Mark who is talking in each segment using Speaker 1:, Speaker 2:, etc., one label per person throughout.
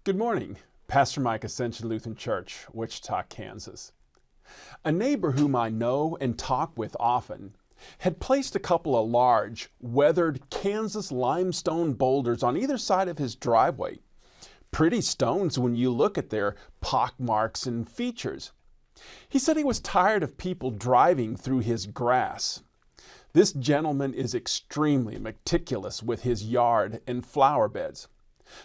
Speaker 1: Good morning. Pastor Mike, Ascension Lutheran Church, Wichita, Kansas. A neighbor whom I know and talk with often had placed a couple of large, weathered Kansas limestone boulders on either side of his driveway. Pretty stones when you look at their pockmarks and features. He said he was tired of people driving through his grass. This gentleman is extremely meticulous with his yard and flower beds.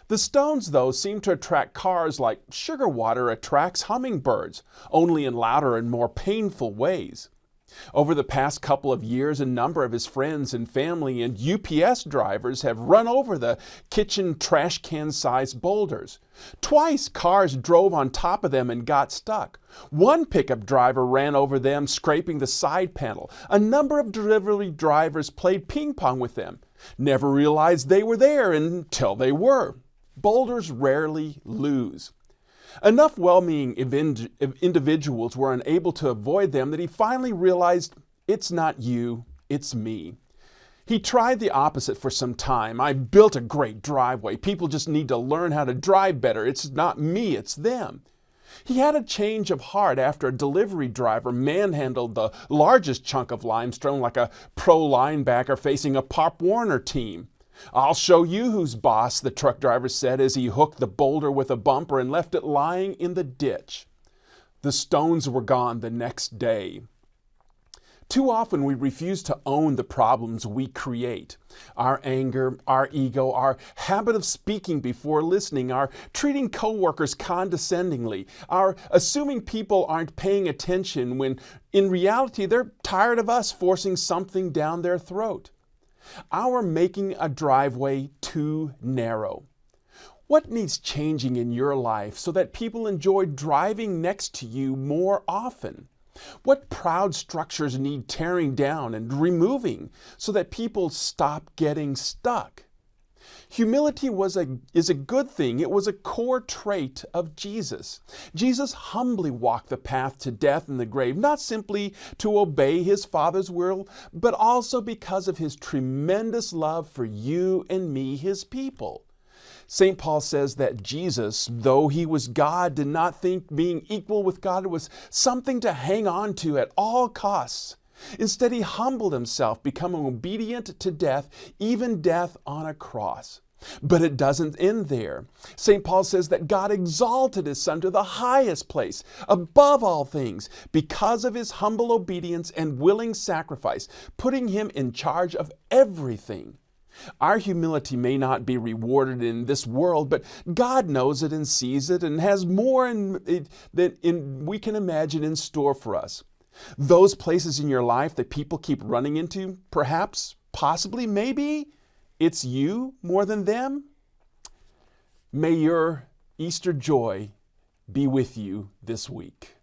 Speaker 1: The stones, though, seem to attract cars like sugar water attracts hummingbirds, only in louder and more painful ways. Over the past couple of years, a number of his friends and family and UPS drivers have run over the kitchen trash can-sized boulders. Twice, cars drove on top of them and got stuck. One pickup driver ran over them, scraping the side panel. A number of delivery drivers played ping pong with them. Never realized they were there until they were. Boulders rarely lose. Enough well-meaning individuals were unable to avoid them that he finally realized, it's not you, it's me. He tried the opposite for some time. I built a great driveway. People just need to learn how to drive better. It's not me, it's them. He had a change of heart after a delivery driver manhandled the largest chunk of limestone like a pro linebacker facing a Pop Warner team. "I'll show you who's boss," the truck driver said as he hooked the boulder with a bumper and left it lying in the ditch. The stones were gone the next day. Too often we refuse to own the problems we create. Our anger, our ego, our habit of speaking before listening, our treating coworkers condescendingly, our assuming people aren't paying attention when in reality they're tired of us forcing something down their throat. Our making a driveway too narrow. What needs changing in your life so that people enjoy driving next to you more often? What proud structures need tearing down and removing so that people stop getting stuck? Humility is a good thing. It was a core trait of Jesus. Jesus humbly walked the path to death and the grave, not simply to obey his Father's will, but also because of his tremendous love for you and me, his people. St. Paul says that Jesus, though he was God, did not think being equal with God was something to hang on to at all costs. Instead, he humbled himself, becoming obedient to death, even death on a cross. But it doesn't end there. St. Paul says that God exalted his Son to the highest place, above all things, because of his humble obedience and willing sacrifice, putting him in charge of everything. Our humility may not be rewarded in this world, but God knows it and sees it and has more than we can imagine in store for us. Those places in your life that people keep running into, perhaps, possibly, maybe, it's you more than them. May your Easter joy be with you this week.